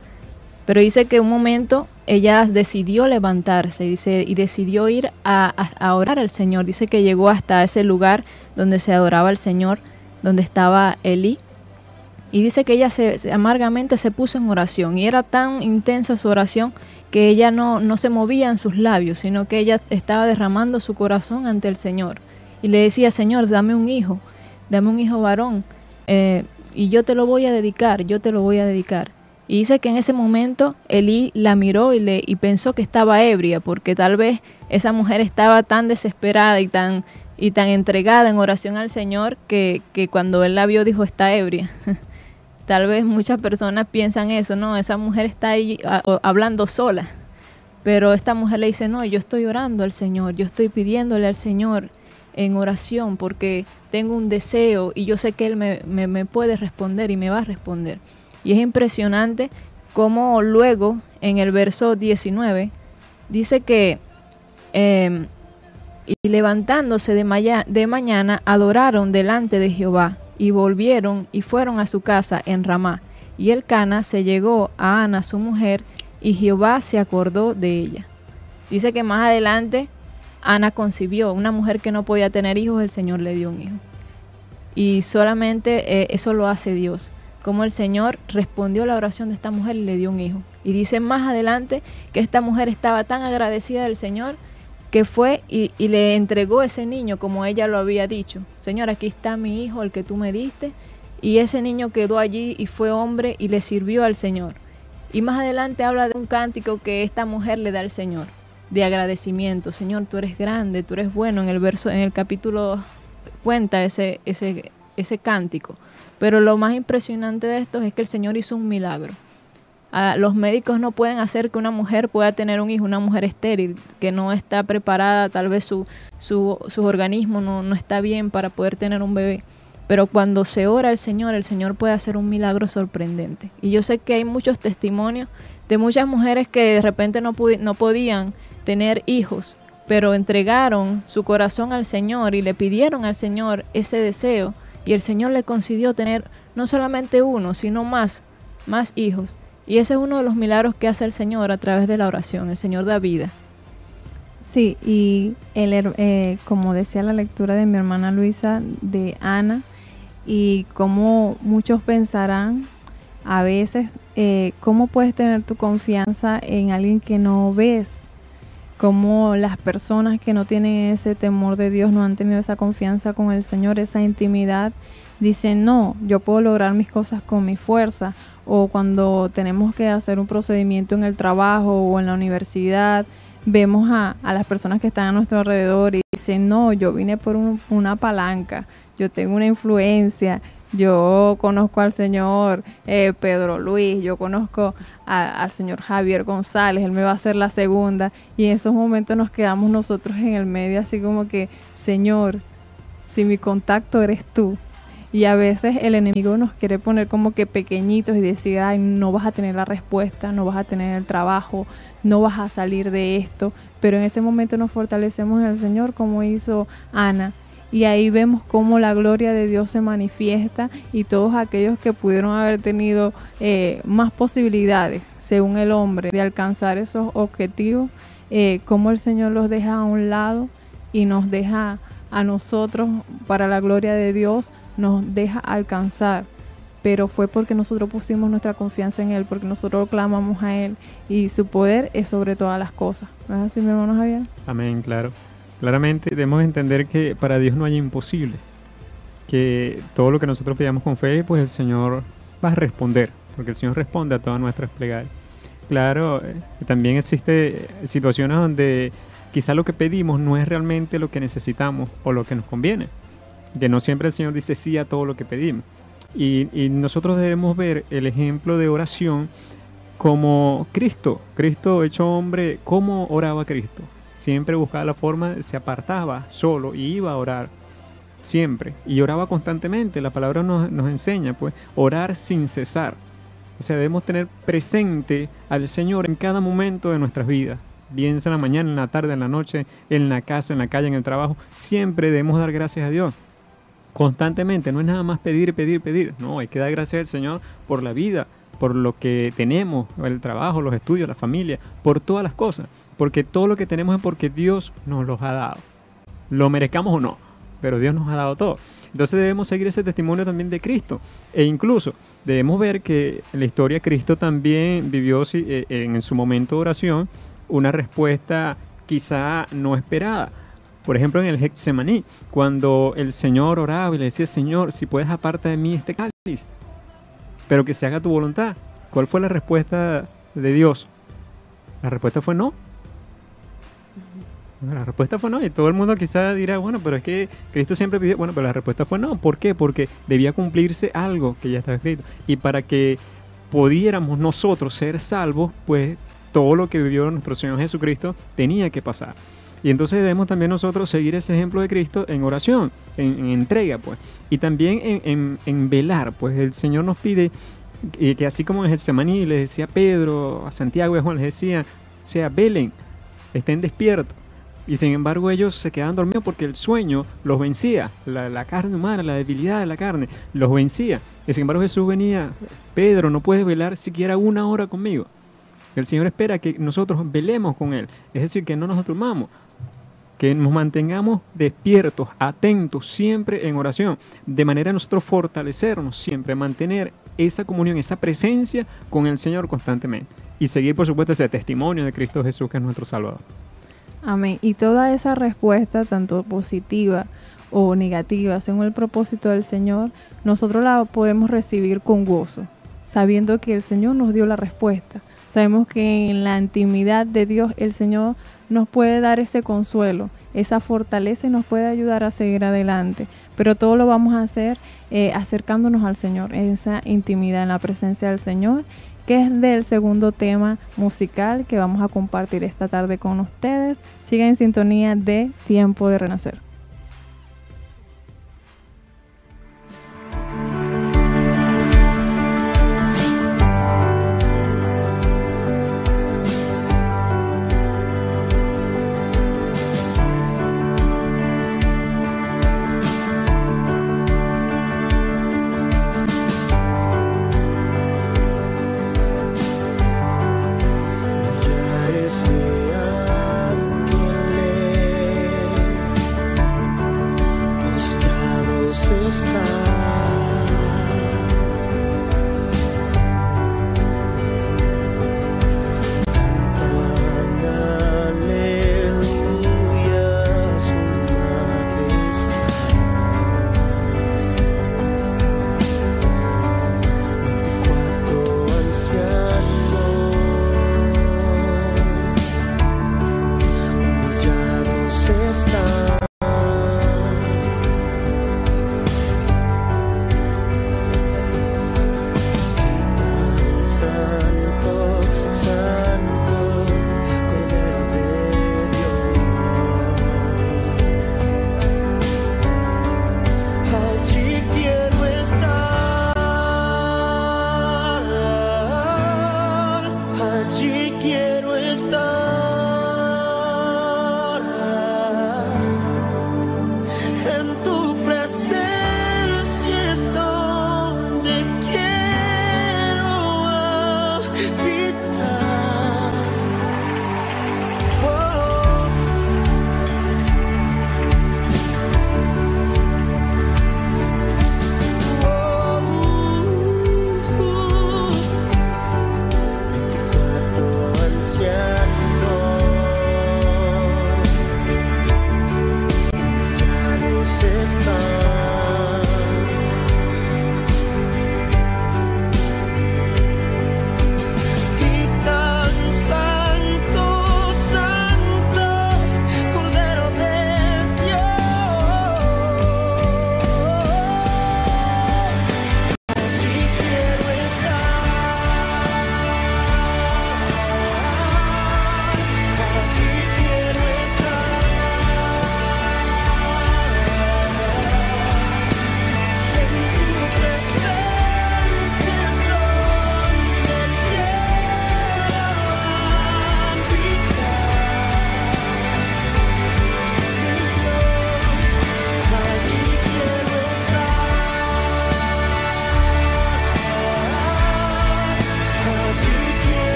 Pero dice que un momento ella decidió levantarse y decidió ir a orar al Señor. Dice que llegó hasta ese lugar donde se adoraba al Señor, donde estaba Elí. Y dice que ella amargamente se puso en oración. Y era tan intensa su oración que ella no se movía en sus labios, sino que ella estaba derramando su corazón ante el Señor. Y le decía: Señor, dame un hijo varón, y yo te lo voy a dedicar. Y dice que en ese momento Elí la miró y pensó que estaba ebria, porque tal vez esa mujer estaba tan desesperada y tan entregada en oración al Señor que cuando él la vio dijo: está ebria. Tal vez muchas personas piensan eso, no, esa mujer está ahí hablando sola. Pero esta mujer le dice: no, yo estoy orando al Señor, yo estoy pidiéndole al Señor en oración porque tengo un deseo y yo sé que Él me puede responder y me va a responder. Y es impresionante cómo luego en el verso 19 dice que y levantándose de mañana adoraron delante de Jehová y volvieron y fueron a su casa en Ramá. Y Elcana se llegó a Ana su mujer y Jehová se acordó de ella. Dice que más adelante Ana concibió, una mujer que no podía tener hijos, el Señor le dio un hijo. Y solamente eso lo hace Dios. Como el Señor respondió la oración de esta mujer y le dio un hijo. Y dice más adelante que esta mujer estaba tan agradecida del Señor que fue y le entregó ese niño como ella lo había dicho. Señor, aquí está mi hijo, el que tú me diste. Y ese niño quedó allí y fue hombre y le sirvió al Señor. Y más adelante habla de un cántico que esta mujer le da al Señor, de agradecimiento. Señor, tú eres grande, tú eres bueno. En el capítulo cuenta ese cántico. Pero lo más impresionante de esto es que el Señor hizo un milagro. Los médicos no pueden hacer que una mujer pueda tener un hijo, una mujer estéril, que no está preparada, tal vez su organismo no está bien para poder tener un bebé. Pero cuando se ora al Señor, el Señor puede hacer un milagro sorprendente. Y yo sé que hay muchos testimonios de muchas mujeres que de repente no podían tener hijos, pero entregaron su corazón al Señor y le pidieron al Señor ese deseo. Y el Señor le concedió tener no solamente uno, sino más hijos. Y ese es uno de los milagros que hace el Señor a través de la oración. El Señor da vida. Sí, y como decía la lectura de mi hermana Luisa, de Ana, y como muchos pensarán a veces, ¿cómo puedes tener tu confianza en alguien que no ves? Como las personas que no tienen ese temor de Dios, no han tenido esa confianza con el Señor, esa intimidad, dicen: no, yo puedo lograr mis cosas con mi fuerza. O cuando tenemos que hacer un procedimiento en el trabajo o en la universidad, vemos a las personas que están a nuestro alrededor y dicen: no, yo vine por una palanca, yo tengo una influencia, yo conozco al señor Pedro Luis, yo conozco al señor Javier González, él me va a hacer la segunda. Y en esos momentos nos quedamos nosotros en el medio así como que: Señor, si mi contacto eres tú. Y a veces el enemigo nos quiere poner como que pequeñitos y decir: ay, no vas a tener la respuesta, no vas a tener el trabajo, no vas a salir de esto. Pero en ese momento nos fortalecemos en el Señor, como hizo Ana. Y ahí vemos cómo la gloria de Dios se manifiesta, y todos aquellos que pudieron haber tenido más posibilidades, según el hombre, de alcanzar esos objetivos, cómo el Señor los deja a un lado y nos deja a nosotros, para la gloria de Dios, nos deja alcanzar. Pero fue porque nosotros pusimos nuestra confianza en Él, porque nosotros clamamos a Él, y su poder es sobre todas las cosas. ¿No es así, mi hermano Javier? Amén, claro. Claramente debemos entender que para Dios no hay imposible. que todo lo que nosotros pidamos con fe, pues el Señor va a responder, porque el Señor responde a todas nuestras plegarias. Claro, también existe situaciones donde quizá lo que pedimos no es realmente lo que necesitamos o lo que nos conviene, que no siempre el Señor dice sí a todo lo que pedimos. Y nosotros debemos ver el ejemplo de oración como Cristo hecho hombre. ¿Cómo oraba Cristo? Siempre buscaba la forma, se apartaba solo y iba a orar siempre, y oraba constantemente. La palabra nos enseña, pues, orar sin cesar. O sea, debemos tener presente al Señor en cada momento de nuestras vidas, bien sea en la mañana, en la tarde, en la noche, en la casa, en la calle, en el trabajo. Siempre debemos dar gracias a Dios constantemente. No es nada más pedir, pedir, pedir. No, hay que dar gracias al Señor por la vida, por lo que tenemos, el trabajo, los estudios, la familia, por todas las cosas. Porque todo lo que tenemos es porque Dios nos los ha dado. Lo merezcamos o no, pero Dios nos ha dado todo. Entonces debemos seguir ese testimonio también de Cristo. E incluso debemos ver que en la historia Cristo también vivió en su momento de oración una respuesta quizá no esperada. Por ejemplo, en el Getsemaní, cuando el Señor oraba y le decía: Señor, si puedes, aparta de mí este cáliz, pero que se haga tu voluntad. ¿Cuál fue la respuesta de Dios? La respuesta fue no. La respuesta fue no, y todo el mundo quizá dirá: bueno, pero es que Cristo siempre pidió. Bueno, pero la respuesta fue no. ¿Por qué? Porque debía cumplirse algo que ya estaba escrito. Y para que pudiéramos nosotros ser salvos, pues todo lo que vivió nuestro Señor Jesucristo tenía que pasar. Y entonces debemos también nosotros seguir ese ejemplo de Cristo en oración, en entrega, pues. Y también en velar, pues el Señor nos pide que así como en Getsemaní les decía a Pedro, a Santiago y a Juan, les decía: o sea, velen, estén despiertos. Y sin embargo ellos se quedaban dormidos porque el sueño los vencía, la carne humana, la debilidad de la carne los vencía. Y sin embargo Jesús venía: Pedro, no puedes velar siquiera 1 hora conmigo. El Señor espera que nosotros velemos con Él, es decir, que no nos durmamos, que nos mantengamos despiertos, atentos, siempre en oración, de manera a nosotros fortalecernos siempre, mantener esa comunión, esa presencia con el Señor constantemente, y seguir, por supuesto, ese testimonio de Cristo Jesús, que es nuestro Salvador. Amén. Y toda esa respuesta, tanto positiva o negativa, según el propósito del Señor, nosotros la podemos recibir con gozo, sabiendo que el Señor nos dio la respuesta. Sabemos que en la intimidad de Dios el Señor nos puede dar ese consuelo, esa fortaleza, y nos puede ayudar a seguir adelante. Pero todo lo vamos a hacer acercándonos al Señor, en esa intimidad, en la presencia del Señor, que es del segundo tema musical que vamos a compartir esta tarde con ustedes. Sigan en sintonía de Tiempo de Renacer. Ya es de ángeles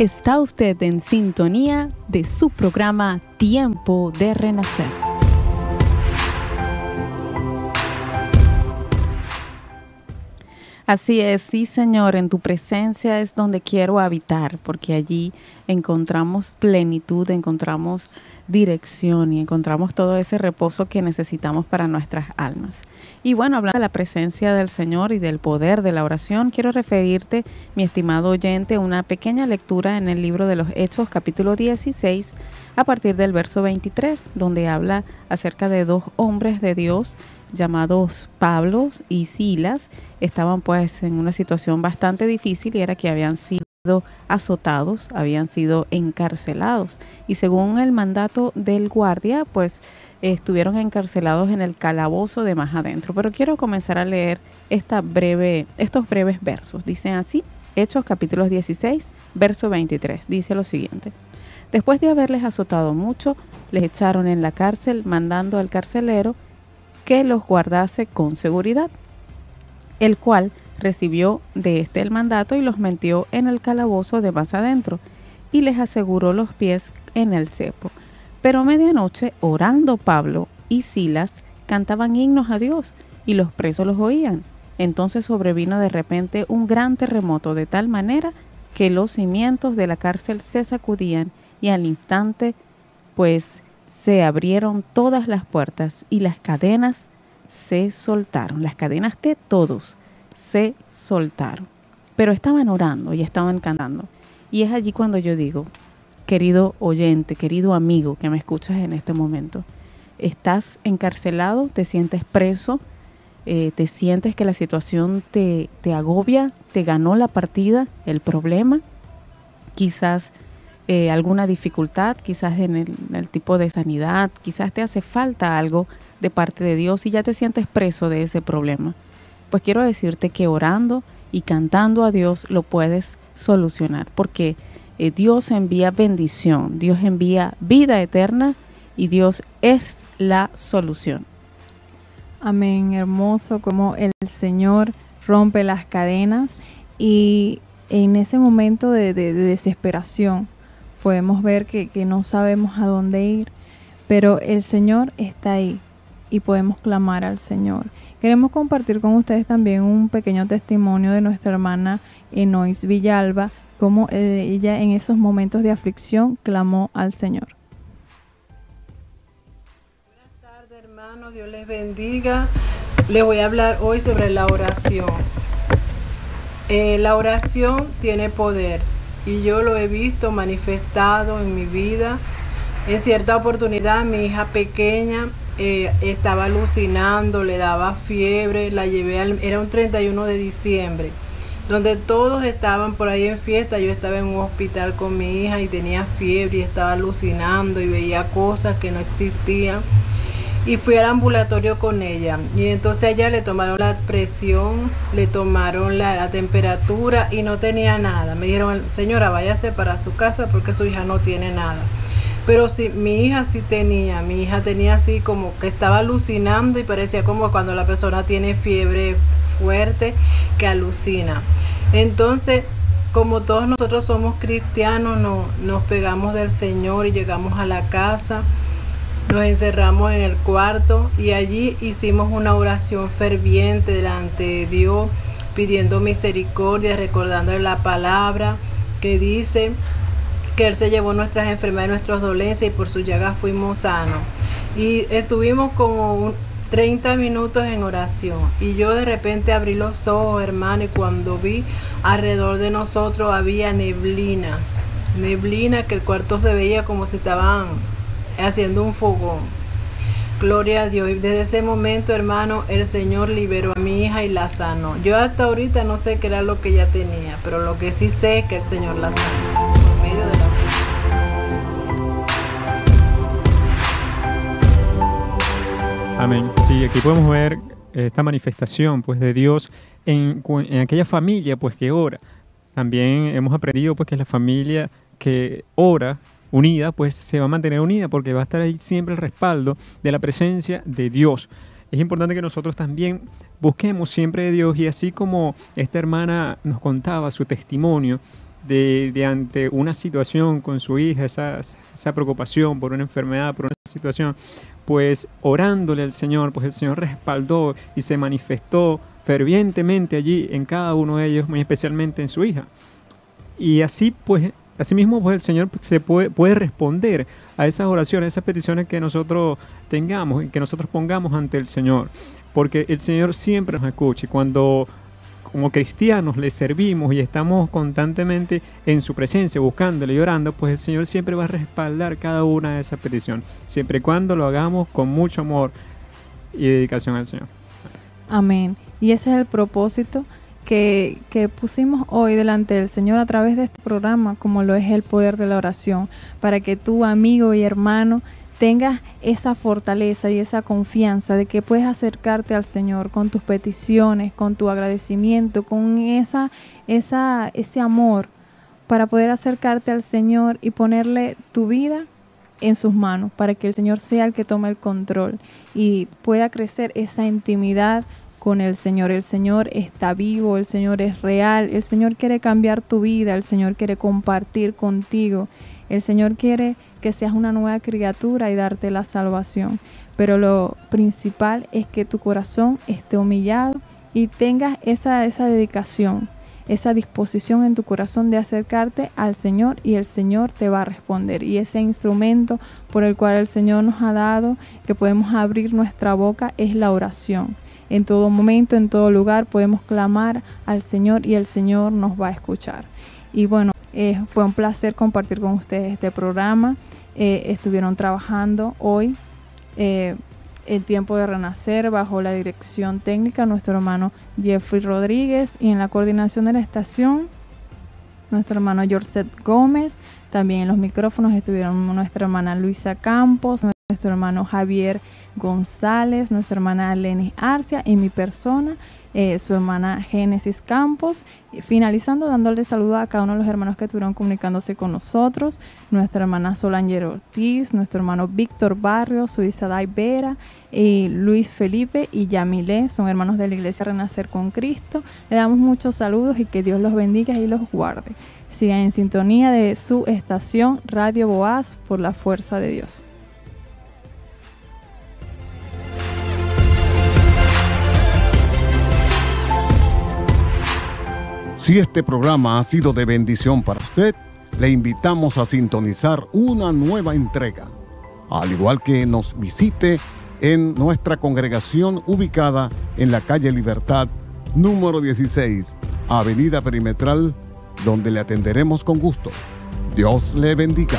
Está usted en sintonía de su programa Tiempo de Renacer. Así es, sí, Señor, en tu presencia es donde quiero habitar, porque allí encontramos plenitud, encontramos dirección y encontramos todo ese reposo que necesitamos para nuestras almas. Y bueno, hablando de la presencia del Señor y del poder de la oración, quiero referirte, mi estimado oyente, a una pequeña lectura en el libro de los Hechos, capítulo 16, a partir del verso 23, donde habla acerca de dos hombres de Dios llamados Pablo y Silas. Estaban pues en una situación bastante difícil, y era que habían sido azotados, habían sido encarcelados, y según el mandato del guardia, pues estuvieron encarcelados en el calabozo de más adentro. Pero quiero comenzar a leer estos breves versos. Dicen así: Hechos capítulo 16, verso 23. Dice lo siguiente: después de haberles azotado mucho, les echaron en la cárcel, mandando al carcelero que los guardase con seguridad, el cual recibió de éste el mandato y los metió en el calabozo de más adentro, y les aseguró los pies en el cepo. Pero a medianoche, orando Pablo y Silas, cantaban himnos a Dios, y los presos los oían. Entonces sobrevino de repente un gran terremoto, de tal manera que los cimientos de la cárcel se sacudían, y al instante, pues, se abrieron todas las puertas y las cadenas se soltaron. Las cadenas de todos se soltaron. Pero estaban orando y estaban cantando. Y es allí cuando yo digo, querido oyente, querido amigo que me escuchas en este momento, ¿estás encarcelado? ¿Te sientes preso? ¿Te sientes que la situación te agobia? ¿Te ganó la partida, el problema? Quizás alguna dificultad, quizás en el tipo de sanidad, quizás te hace falta algo de parte de Dios y ya te sientes preso de ese problema. Pues quiero decirte que orando y cantando a Dios lo puedes solucionar, porque Dios envía bendición, Dios envía vida eterna y Dios es la solución. Amén, hermoso como el Señor rompe las cadenas, y en ese momento de desesperación podemos ver que no sabemos a dónde ir, pero el Señor está ahí y podemos clamar al Señor. Queremos compartir con ustedes también un pequeño testimonio de nuestra hermana Enois Villalba, cómo ella en esos momentos de aflicción clamó al Señor. Buenas tardes, hermanos, Dios les bendiga. Les voy a hablar hoy sobre la oración. La oración tiene poder, y yo lo he visto manifestado en mi vida. En cierta oportunidad mi hija pequeña estaba alucinando, le daba fiebre, la llevé era un 31 de diciembre, donde todos estaban por ahí en fiesta. Yo estaba en un hospital con mi hija y tenía fiebre y estaba alucinando y veía cosas que no existían. Y fui al ambulatorio con ella, y entonces a ella le tomaron la presión, le tomaron la temperatura y no tenía nada. Me dijeron, señora, váyase para su casa porque su hija no tiene nada. Pero sí, mi hija tenía así como que estaba alucinando, y parecía como cuando la persona tiene fiebre fuerte que alucina. Entonces, como todos nosotros somos cristianos, nos pegamos del Señor y llegamos a la casa. Nos encerramos en el cuarto y allí hicimos una oración ferviente delante de Dios, pidiendo misericordia, recordando la palabra que dice que Él se llevó nuestras enfermedades, nuestras dolencias, y por sus llagas fuimos sanos. Y estuvimos como 30 minutos en oración, y yo de repente abrí los ojos, hermano, y cuando vi alrededor de nosotros había neblina, que el cuarto se veía como si estaban haciendo un fogón. Gloria a Dios. Y desde ese momento, hermano, el Señor liberó a mi hija y la sanó. Yo hasta ahorita no sé qué era lo que ella tenía, pero lo que sí sé es que el Señor la sanó por medio de la... Amén. Sí, aquí podemos ver esta manifestación pues de Dios en aquella familia pues que ora. También hemos aprendido pues que la familia que ora unida, pues se va a mantener unida, porque va a estar ahí siempre el respaldo de la presencia de Dios. Es importante que nosotros también busquemos siempre de Dios, y así como esta hermana nos contaba su testimonio, de ante una situación con su hija, esa preocupación por una enfermedad, por una situación, pues orándole al Señor, pues el Señor respaldó y se manifestó fervientemente allí en cada uno de ellos, muy especialmente en su hija. Y así pues, asimismo pues el Señor se puede responder a esas oraciones, a esas peticiones que nosotros tengamos y que nosotros pongamos ante el Señor, porque el Señor siempre nos escucha. Y cuando como cristianos le servimos y estamos constantemente en su presencia, buscándole y orando, pues el Señor siempre va a respaldar cada una de esas peticiones, siempre y cuando lo hagamos con mucho amor y dedicación al Señor. Amén. Y ese es el propósito que pusimos hoy delante del Señor a través de este programa, como lo es el poder de la oración, para que tú, amigo y hermano, tengas esa fortaleza y esa confianza de que puedes acercarte al Señor con tus peticiones, con tu agradecimiento, con ese amor, para poder acercarte al Señor y ponerle tu vida en sus manos, para que el Señor sea el que tome el control y pueda crecer esa intimidad con el Señor. El Señor está vivo, el Señor es real, el Señor quiere cambiar tu vida, el Señor quiere compartir contigo, el Señor quiere que seas una nueva criatura y darte la salvación. Pero lo principal es que tu corazón esté humillado y tengas esa dedicación, esa disposición en tu corazón de acercarte al Señor, y el Señor te va a responder. Y ese instrumento por el cual el Señor nos ha dado, que podemos abrir nuestra boca, es la oración. En todo momento, en todo lugar, podemos clamar al Señor y el Señor nos va a escuchar. Y bueno, fue un placer compartir con ustedes este programa. Estuvieron trabajando hoy el tiempo de renacer bajo la dirección técnica nuestro hermano Jeffrey Rodríguez, y en la coordinación de la estación nuestro hermano Jorset Gómez. También en los micrófonos estuvieron nuestra hermana Luisa Campos, nuestro hermano Javier González, nuestra hermana Lenis Arcia y mi persona, su hermana Génesis Campos. Finalizando, dándole saludo a cada uno de los hermanos que estuvieron comunicándose con nosotros: nuestra hermana Solange Ortiz, nuestro hermano Víctor Barrios, Suizaday Vera, Luis Felipe y Yamilé, son hermanos de la Iglesia Renacer con Cristo. Le damos muchos saludos y que Dios los bendiga y los guarde. Sigan en sintonía de su estación Radio Boaz, por la fuerza de Dios. Si este programa ha sido de bendición para usted, le invitamos a sintonizar una nueva entrega, al igual que nos visite en nuestra congregación ubicada en la calle Libertad, número 16, Avenida Perimetral, donde le atenderemos con gusto. Dios le bendiga.